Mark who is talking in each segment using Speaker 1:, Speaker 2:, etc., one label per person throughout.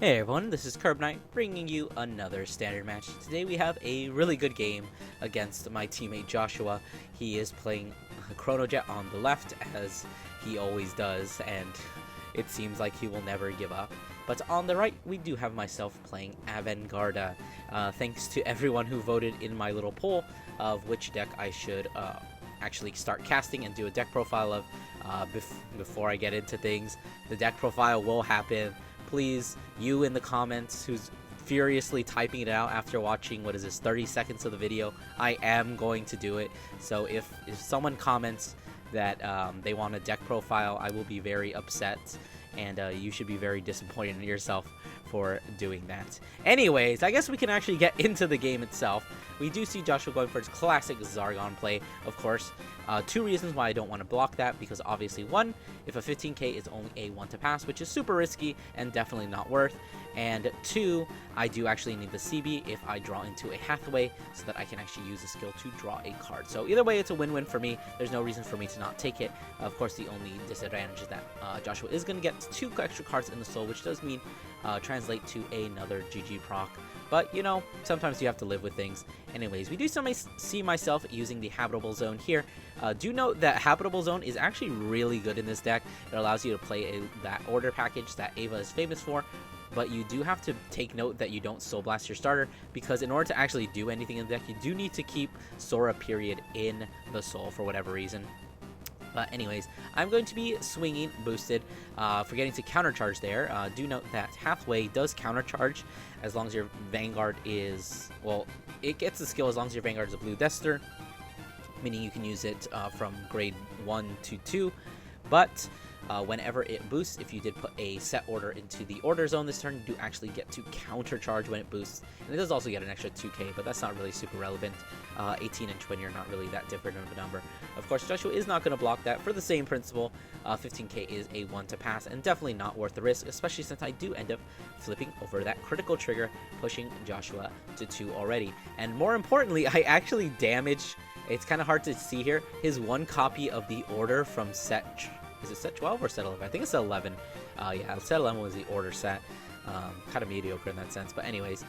Speaker 1: Hey everyone, this is Cardfight bringing you another standard match. Today we have a really good game against my teammate Joshua. He is playing Chronojet on the left, as he always does, and it seems like he will never give up. But on the right, we do have myself playing Avantgarda. Thanks to everyone who voted in my little poll of which deck I should actually start casting and do a deck profile of. Before I get into things, the deck profile will happen. Please, you in the comments who's furiously typing it out after watching, 30 seconds of the video, I am going to do it. So if someone comments that they want a deck profile, I will be very upset, and you should be very disappointed in yourself for doing that. Anyways, I guess we can actually get into the game itself. We do see Joshua going for his classic Zargon play, of course. Two reasons why I don't want to block that, because obviously one, if a 15k is only a 1 to pass, which is super risky and definitely not worth, and two, I do actually need the CB if I draw into a Hathaway so that I can actually use the skill to draw a card. So either way, it's a win-win for me. There's no reason for me to not take it. Of course, the only disadvantage is that Joshua is going to get 2 extra cards in the soul, which does mean translate to another GG proc. But, you know, sometimes you have to live with things. Anyways, we do see myself using the Habitable Zone here. Do note that Habitable Zone is actually really good in this deck. It allows you to play that order package that Ava is famous for. But you do have to take note that you don't Soul Blast your starter, because in order to actually do anything in the deck, you do need to keep Sora period in the soul for whatever reason. But anyways, I'm going to be swinging boosted, forgetting to countercharge there. Do note that Hathaway does countercharge as long as your Vanguard is, well, it gets the skill as long as your Vanguard is a blue Dester, meaning you can use it from grade 1 to 2. But whenever it boosts, if you did put a set order into the order zone this turn, you do actually get to countercharge when it boosts. And it does also get an extra 2k, but that's not really super relevant. 18 and 20 are not really that different of a number. Of course, Joshua is not going to block that for the same principle. 15k is a 1 to pass and definitely not worth the risk, especially since I do end up flipping over that critical trigger, pushing Joshua to 2 already. And more importantly, I actually damage, it's kind of hard to see here, his 1 copy of the order from set, is it set 12 or set 11? I think it's set 11. Yeah, set 11 was the order set. Kind of mediocre in that sense, but anyways,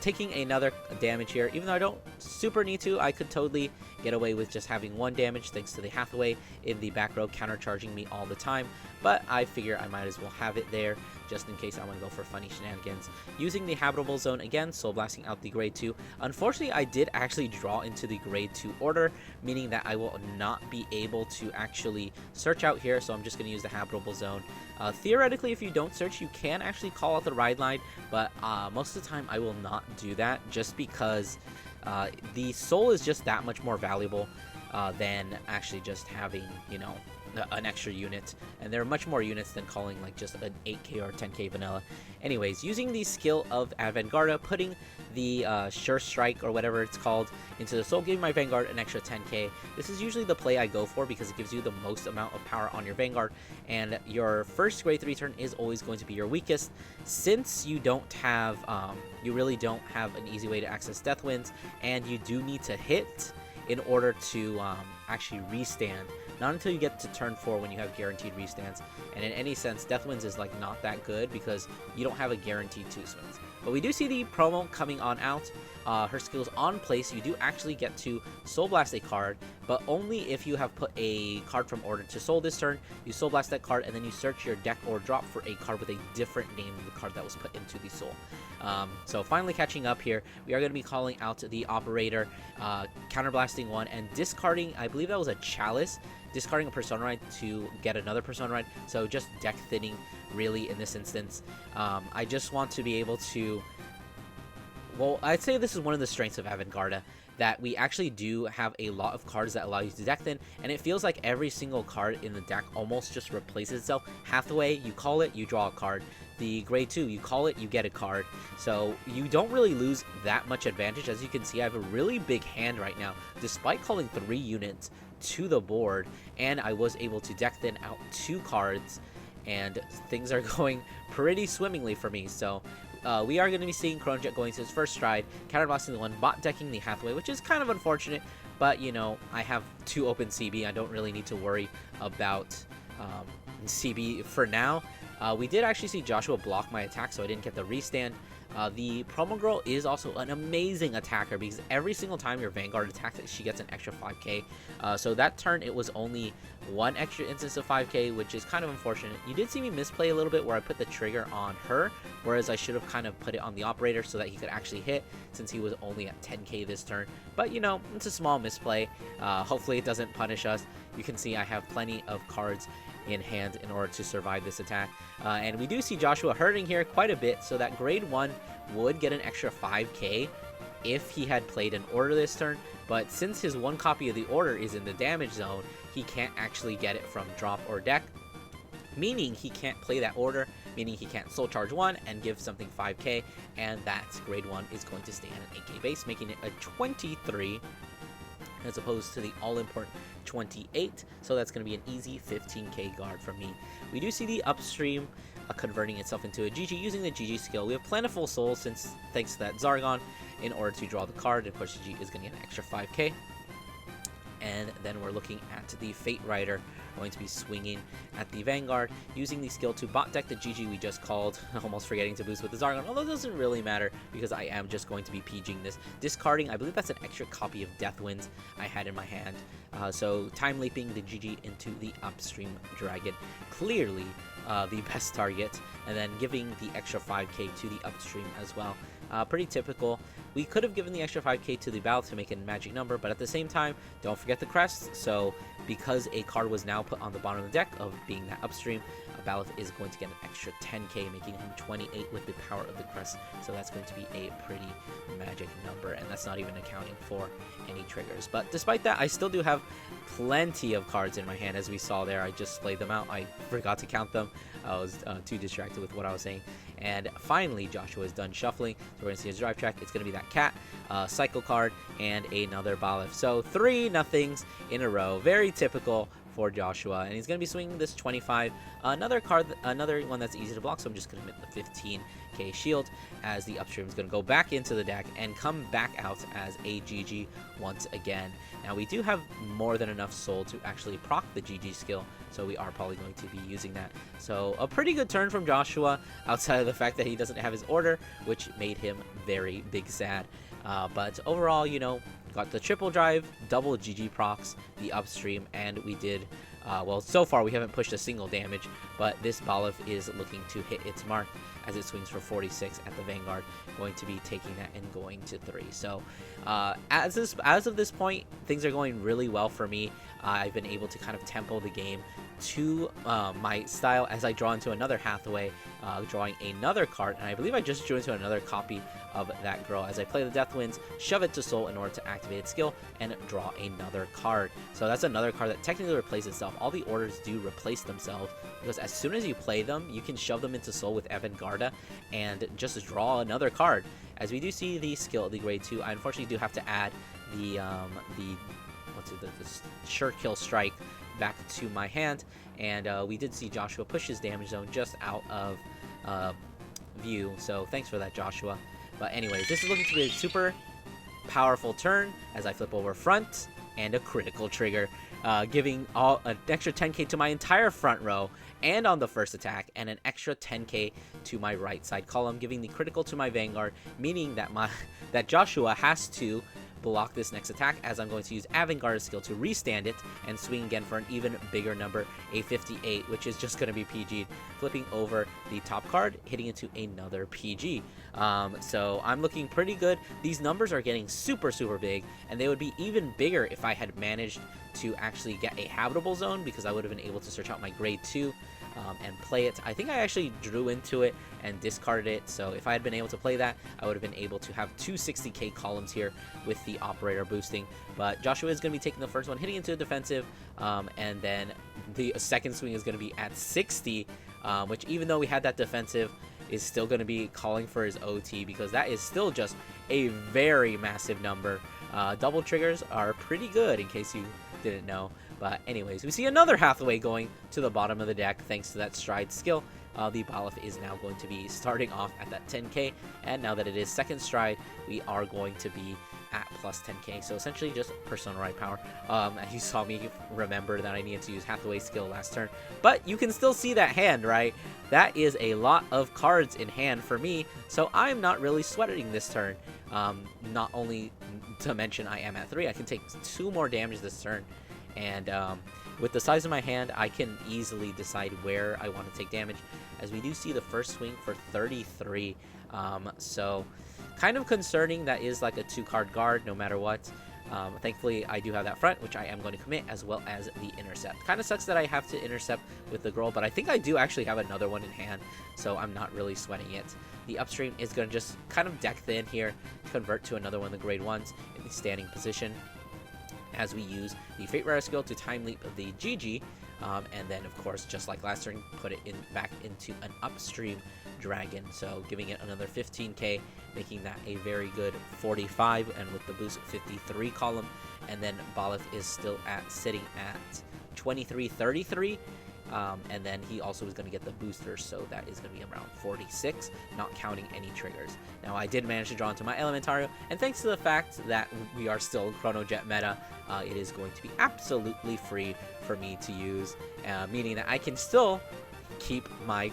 Speaker 1: taking another damage here. Even though I don't super need to, I could totally get away with just having 1 damage thanks to the Hathaway in the back row countercharging me all the time, but I figure I might as well have it there just in case I want to go for funny shenanigans. Using the Habitable Zone again, Soul Blasting out the grade 2. Unfortunately, I did actually draw into the grade 2 order, meaning that I will not be able to actually search out here, so I'm just going to use the Habitable Zone. Theoretically, if you don't search, you can actually call out the ride line, but most of the time I will not do that, just because the soul is just that much more valuable than actually just having, you know, an extra unit, and there are much more units than calling like just an 8k or 10k vanilla. Anyways, using the skill of Avantgarda, putting the Sure Strike or whatever it's called into the soul, giving my Vanguard an extra 10k. This is usually the play I go for because it gives you the most amount of power on your Vanguard, and your first grade 3 turn is always going to be your weakest, since you don't have you really don't have an easy way to access Death Winds, and you do need to hit in order to actually restand. Not until you get to turn 4 when you have guaranteed restands. And in any sense, Death Winds is like not that good because you don't have a guaranteed 2 swings. But we do see the promo coming on out. Her skills on place, you do actually get to Soul Blast a card, but only if you have put a card from order to soul this turn. You Soul Blast that card, and then you search your deck or drop for a card with a different name than the card that was put into the soul. So finally catching up here, we are going to be calling out the Operator, counterblasting 1, and discarding, I believe that was a Chalice, discarding a Persona Ride to get another Persona Ride, so just deck thinning really in this instance. I just want to be able to, well, I'd say this is one of the strengths of Avantgarda, that we actually do have a lot of cards that allow you to deck thin, and it feels like every single card in the deck almost just replaces itself. Hathaway, you call it, you draw a card. The grade 2, you call it, you get a card. So you don't really lose that much advantage. As you can see, I have a really big hand right now, despite calling 3 units to the board, and I was able to deck thin out 2 cards, and things are going pretty swimmingly for me. So we are going to be seeing Chronojet going to his first stride, counterblasting the 1, bot decking the Hathaway, which is kind of unfortunate, but you know, I have 2 open CB. I don't really need to worry about CB for now. We did actually see Joshua block my attack, so I didn't get the restand. The Promo Girl is also an amazing attacker because every single time your Vanguard attacks it, she gets an extra 5k. So that turn, it was only one extra instance of 5k, which is kind of unfortunate. You did see me misplay a little bit where I put the trigger on her, whereas I should have kind of put it on the operator so that he could actually hit, since he was only at 10k this turn. But, you know, it's a small misplay. Hopefully it doesn't punish us. You can see I have plenty of cards in hand in order to survive this attack. And we do see Joshua hurting here quite a bit, so that grade 1 would get an extra 5k if he had played an order this turn. But since his one copy of the order is in the damage zone, he can't actually get it from drop or deck, meaning he can't play that order, meaning he can't soul charge 1 and give something 5k, and that's grade 1 is going to stay at an 8k base, making it a 23 as opposed to the all-important 28, so that's going to be an easy 15k guard from me. We do see the upstream converting itself into a GG using the GG skill. We have plentiful souls thanks to that Zargon in order to draw the card, and of course GG is going to get an extra 5k. And then we're looking at the Fate Rider, going to be swinging at the Vanguard, using the skill to bot deck the GG we just called, almost forgetting to boost with the Zargon, although it doesn't really matter because I am just going to be PGing this. Discarding, I believe that's an extra copy of Death Winds I had in my hand. So time leaping the GG into the upstream Dragon, clearly the best target, and then giving the extra 5k to the upstream as well. Pretty typical. We could have given the extra 5k to the Ballot to make it a magic number, but at the same time, don't forget the crest. So because a card was now put on the bottom of the deck of being that upstream, Ballot is going to get an extra 10k, making him 28 with the power of the crest. So that's going to be a pretty magic number, and that's not even accounting for any triggers. But despite that, I still do have plenty of cards in my hand, as we saw there. I just played them out. I forgot to count them. I was too distracted with what I was saying. And finally, Joshua is done shuffling. So we're going to see his drive track. It's going to be that cat, cycle card, and another Balif. So 3 nothings in a row. Very typical for Joshua. And he's going to be swinging this 25. Another card, another one that's easy to block. So I'm just going to hit the 15k shield, as the upstream is going to go back into the deck and come back out as a GG once again. Now we do have more than enough soul to actually proc the GG skill, so we are probably going to be using that. So a pretty good turn from Joshua, outside of the fact that he doesn't have his order, which made him very big sad. But overall, you know, got the triple drive, double GG procs, the upstream, and we did, well, so far we haven't pushed a single damage, but this Balif is looking to hit its mark as it swings for 46 at the Vanguard, going to be taking that and going to 3. So as of this point, things are going really well for me. I've been able to kind of tempo the game to my style as I draw into another Hathaway, drawing another card, and I believe I just drew into another copy of that girl as I play the Death Winds, shove it to soul in order to activate its skill, and draw another card. So that's another card that technically replaces itself. All the orders do replace themselves, because as soon as you play them, you can shove them into soul with Avantgarda and just draw another card. As we do see the skill, the grade 2, I unfortunately do have to add the sure kill strike back to my hand, and we did see Joshua push his damage zone just out of view, so thanks for that, Joshua. But anyways, this is looking to be a super powerful turn as I flip over front and a critical trigger, giving an extra 10k to my entire front row and on the first attack, and an extra 10k to my right side column, giving the critical to my Vanguard, meaning that Joshua has to block this next attack, as I'm going to use Avantgarda's skill to restand it and swing again for an even bigger number, a 58, which is just going to be PG'd, flipping over the top card, hitting into another PG. So I'm looking pretty good. These numbers are getting super big, and they would be even bigger if I had managed to actually get a habitable zone, because I would have been able to search out my grade 2 and play it. I think I actually drew into it and discarded it, so if I had been able to play that, I would have been able to have 2 60k columns here with the operator boosting. But Joshua is going to be taking the first one, hitting into the defensive, and then the second swing is going to be at 60, which, even though we had that defensive, is still going to be calling for his OT, because that is still just a very massive number. Double triggers are pretty good, in case you didn't know. But anyways, we see another Hathaway going to the bottom of the deck thanks to that stride skill. The Balif is now going to be starting off at that 10k, and now that it is second stride, we are going to be at plus 10k. So essentially just Persona Ride power. As you saw me remember that I needed to use Hathaway's skill last turn. But you can still see that hand, right? That is a lot of cards in hand for me, so I'm not really sweating this turn. Not only to mention I am at 3, I can take 2 more damage this turn. And with the size of my hand, I can easily decide where I want to take damage, as we do see the first swing for 33. So kind of concerning. That is like a 2-card guard no matter what. Thankfully, I do have that front, which I am going to commit, as well as the intercept. Kind of sucks that I have to intercept with the girl, but I think I do actually have another one in hand, so I'm not really sweating it. The upstream is going to just kind of deck thin here, convert to another one of the grade 1s in the standing position, as we use the Fate Rare skill to time leap the GG, and then of course, just like last turn, put it back into an upstream dragon, so giving it another 15k, making that a very good 45, and with the boost 53 column. And then Balith is still sitting at 2333, and then he also is going to get the booster, so that is going to be around 46, not counting any triggers. Now I did manage to draw into my Elementario, and thanks to the fact that we are still Chronojet meta, it is going to be absolutely free for me to use, meaning that I can still keep my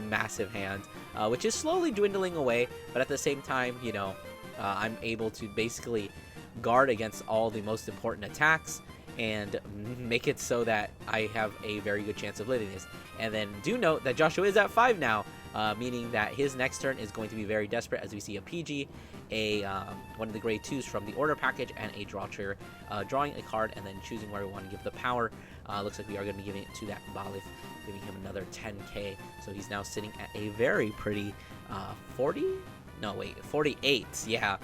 Speaker 1: massive hand, which is slowly dwindling away, but at the same time, you know, I'm able to basically guard against all the most important attacks and make it so that I have a very good chance of living this. And then do note that Joshua is at 5 now, meaning that his next turn is going to be very desperate, as we see a PG, one of the grade 2s from the order package, and a draw trigger, drawing a card and then choosing where we want to give the power. Looks like we are going to be giving it to that Balith, giving him another 10k. So he's now sitting at a very pretty 48. Yeah.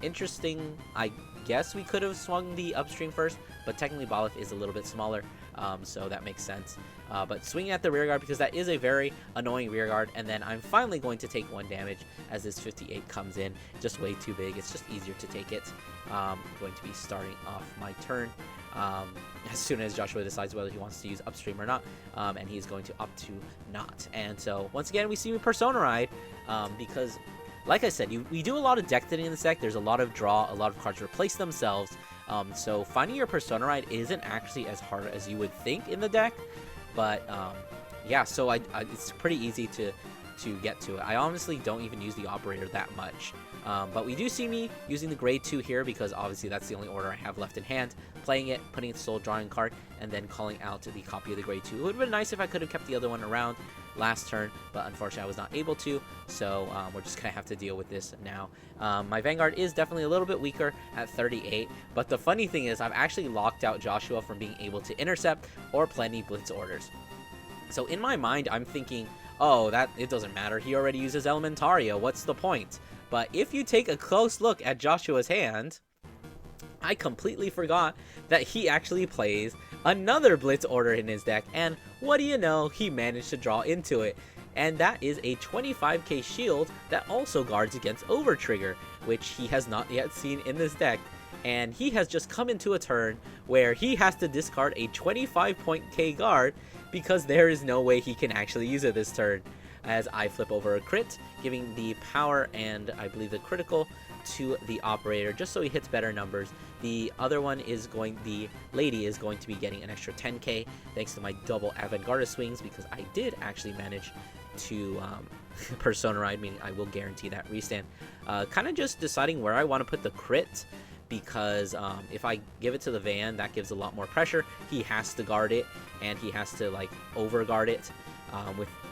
Speaker 1: Interesting. I guess we could have swung the upstream first, but technically Balith is a little bit smaller, so that makes sense. But swinging at the rear guard, because that is a very annoying rear guard, and then I'm finally going to take 1 damage as this 58 comes in. Just way too big. It's just easier to take it. I'm going to be starting off my turn as soon as Joshua decides whether he wants to use upstream or not, and he's going to opt to not. And so once again, we see me Persona Ride, because like I said, we do a lot of deck thinning in this deck. There's a lot of draw, a lot of cards replace themselves. So finding your Persona Ride isn't actually as hard as you would think in the deck. But yeah, so it's pretty easy to get to it. I honestly don't even use the operator that much. But we do see me using the grade 2 here, because obviously that's the only order I have left in hand. Playing it, putting it soul, drawing card, and then calling out the copy of the grade 2. It would have been nice if I could have kept the other one around last turn, but unfortunately I was not able to, so we're just gonna have to deal with this now. My Vanguard is definitely a little bit weaker at 38, but the funny thing is I've actually locked out Joshua from being able to intercept or play any blitz orders. So in my mind, I'm thinking, oh, that it doesn't matter, he already uses Elementario, what's the point? But if you take a close look at Joshua's hand, I completely forgot that he actually plays another blitz order in his deck, and what do you know, he managed to draw into it. And that is a 25k shield that also guards against over trigger, which he has not yet seen in this deck. And he has just come into a turn where he has to discard a 25k guard, because there is no way he can actually use it this turn. As I flip over a crit, giving the power and I believe the critical to the operator, just so he hits better numbers. The other one is the lady is going to be getting an extra 10k thanks to my double Avantgarda swings, because I did actually manage to Persona Ride, meaning I will guarantee that restand. Kind of just deciding where I want to put the crit, because if I give it to the Van, that gives a lot more pressure. He has to guard it, and he has to like over guard it,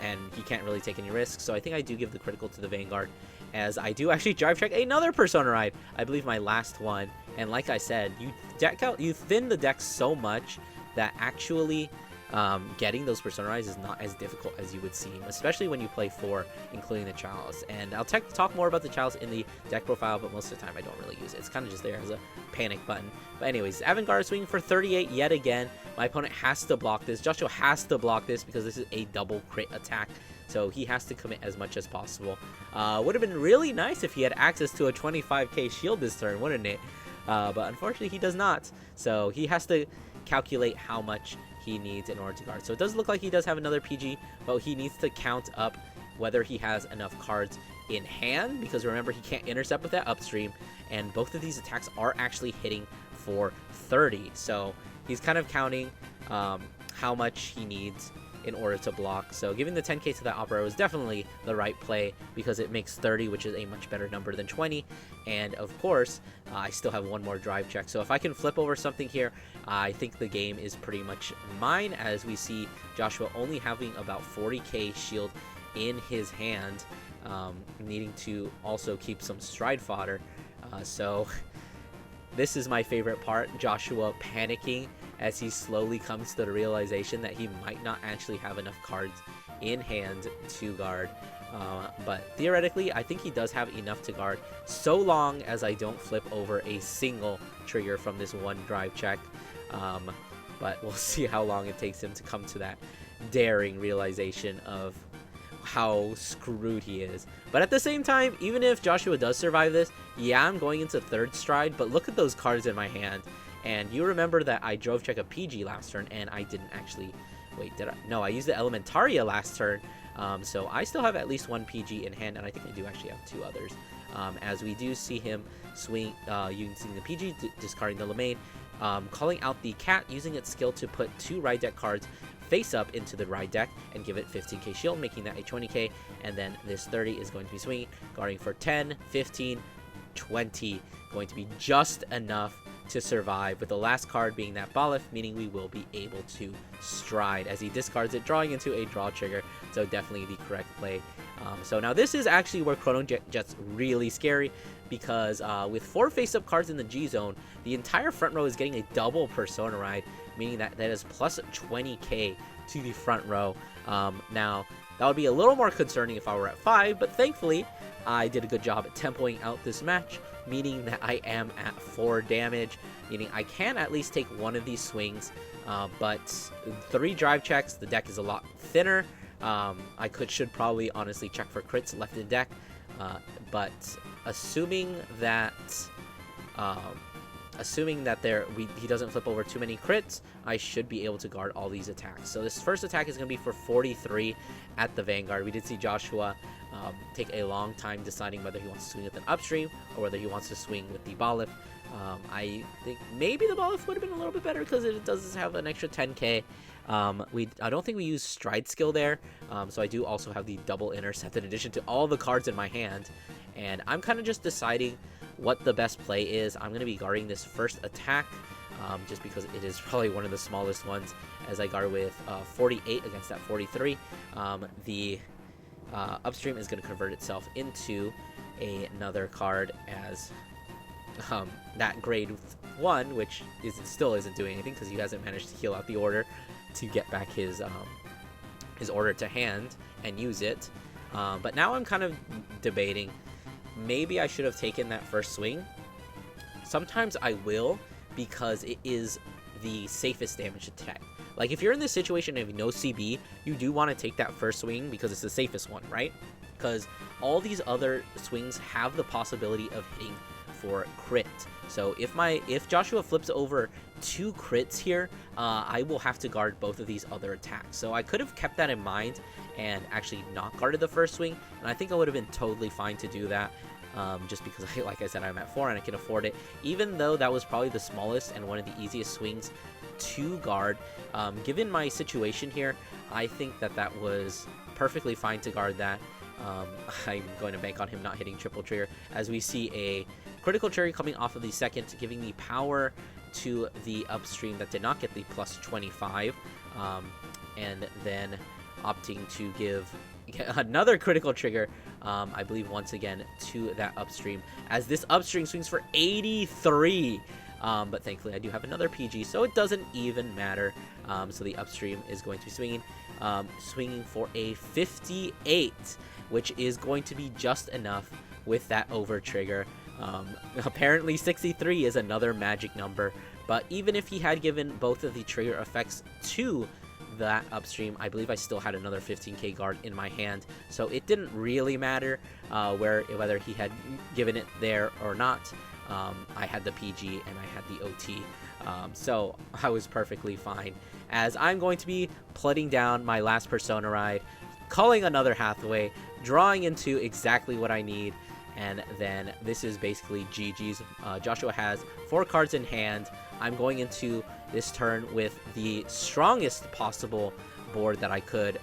Speaker 1: and he can't really take any risks. So I think I do give the critical to the Vanguard, as I do actually drive check another Persona Ride, I believe my last one. And like I said, you thin the deck so much that actually getting those Persona Rides is not as difficult as you would seem, especially when you play 4, including the Chalice. And I'll talk more about the Chalice in the deck profile, but most of the time I don't really use it. It's kind of just there as a panic button. But anyways, Avantgarda swinging for 38 yet again. My opponent has to block this. Joshua has to block this, because this is a double crit attack, so he has to commit as much as possible. Would have been really nice if he had access to a 25k shield this turn, wouldn't it? But unfortunately he does not, so he has to calculate how much he needs in order to guard. So it does look like he does have another PG, but he needs to count up whether he has enough cards in hand, because remember, he can't intercept with that upstream, and both of these attacks are actually hitting for 30. So he's kind of counting how much he needs in order to block. So giving the 10k to that opera was definitely the right play, because it makes 30, which is a much better number than 20. And of course, I still have one more drive check. So if I can flip over something here, I think the game is pretty much mine, as we see Joshua only having about 40k shield in his hand, needing to also keep some stride fodder. So this is my favorite part, Joshua panicking as he slowly comes to the realization that he might not actually have enough cards in hand to guard. But theoretically, I think he does have enough to guard, so long as I don't flip over a single trigger from this one drive check. But we'll see how long it takes him to come to that daring realization of how screwed he is. But at the same time, even if Joshua does survive this, yeah, I'm going into third stride, but look at those cards in my hand. And you remember that I drove check a PG last turn, and I didn't actually... Wait, did I? No, I used the Elementaria last turn. So I still have at least one PG in hand, and I think I do actually have two others. As we do see him swing using the PG, discarding the Lemaine, calling out the cat, using its skill to put 2 ride deck cards face up into the ride deck and give it 15k shield, making that a 20k. And then this 30 is going to be swinging, guarding for 10, 15, 20, going to be just enough to survive, with the last card being that Bolif, meaning we will be able to stride as he discards it, drawing into a draw trigger. So definitely the correct play. So now this is actually where Chronojet's really scary, because with 4 face-up cards in the G zone, the entire front row is getting a double Persona Ride, meaning that is plus 20k to the front row. Now, that would be a little more concerning if I were at 5, but thankfully, I did a good job at tempoing out this match, meaning that I am at 4 damage, meaning I can at least take one of these swings, but 3 drive checks, the deck is a lot thinner. I should probably honestly check for crits left in deck, but assuming that he doesn't flip over too many crits, I should be able to guard all these attacks. So this first attack is going to be for 43 at the Vanguard. We did see Joshua take a long time deciding whether he wants to swing with an upstream or whether he wants to swing with the Bolif. I think maybe the Bolif would have been a little bit better, because it does have an extra 10k. I don't think we use stride skill there, so I do also have the double intercept in addition to all the cards in my hand, and I'm kind of just deciding what the best play is. I'm going to be guarding this first attack, just because it is probably one of the smallest ones, as I guard with 48 against that 43. The upstream is going to convert itself into another card as that grade 1, which still isn't doing anything because he hasn't managed to heal out the order to get back his order to hand and use it. But now I'm kind of debating, maybe I should have taken that first swing. Sometimes I will, because it is the safest damage attack. Like, if you're in this situation of no CB, you do want to take that first swing because it's the safest one, right? Because all these other swings have the possibility of hitting for crit. So if Joshua flips over 2 crits here, I will have to guard both of these other attacks. So I could have kept that in mind and actually not guarded the first swing, and I think I would have been totally fine to do that. Just because, like I said, I'm at 4 and I can afford it, even though that was probably the smallest and one of the easiest swings to guard. Given my situation here, I think that was perfectly fine to guard that. I'm going to bank on him not hitting triple trigger, as we see a critical trigger coming off of the second, giving the power to the upstream that did not get the plus 25, and then opting to give another critical trigger, I believe once again, to that upstream, as this upstream swings for 83. But thankfully I do have another PG, so it doesn't even matter. So the upstream is going to be swinging for a 58, which is going to be just enough with that over trigger. Apparently 63 is another magic number, but even if he had given both of the trigger effects to that upstream, I believe I still had another 15k guard in my hand, so it didn't really matter whether he had given it there or not. I had the PG and I had the OT, so I was perfectly fine, as I'm going to be putting down my last Persona Ride, calling another Hathaway, drawing into exactly what I need. And then this is basically GG's. Joshua has 4 cards in hand. I'm going into this turn with the strongest possible board that I could.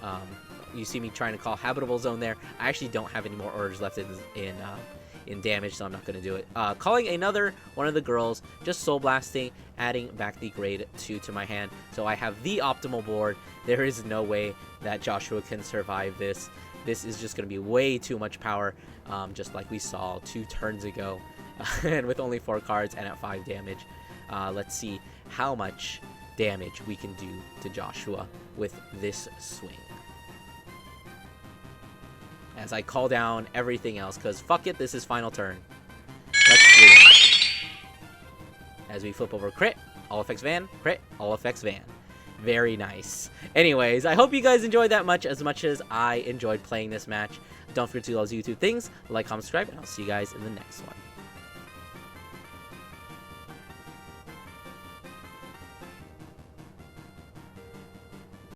Speaker 1: You see me trying to call Habitable Zone there. I actually don't have any more orders left in damage, so I'm not going to do it. Calling another one of the girls, just Soul Blasting, adding back the grade 2 to my hand. So I have the optimal board. There is no way that Joshua can survive this. This is just going to be way too much power, just like we saw 2 turns ago. And with only 4 cards and at 5 damage. Let's see how much damage we can do to Joshua with this swing. As I call down everything else, because fuck it, this is final turn. Let's swing. As we flip over crit, all effects van, crit, all effects van. Very nice. Anyways, I hope you guys enjoyed that much as I enjoyed playing this match. Don't forget to do all those YouTube things, like, comment, subscribe, and I'll see you guys in the next one.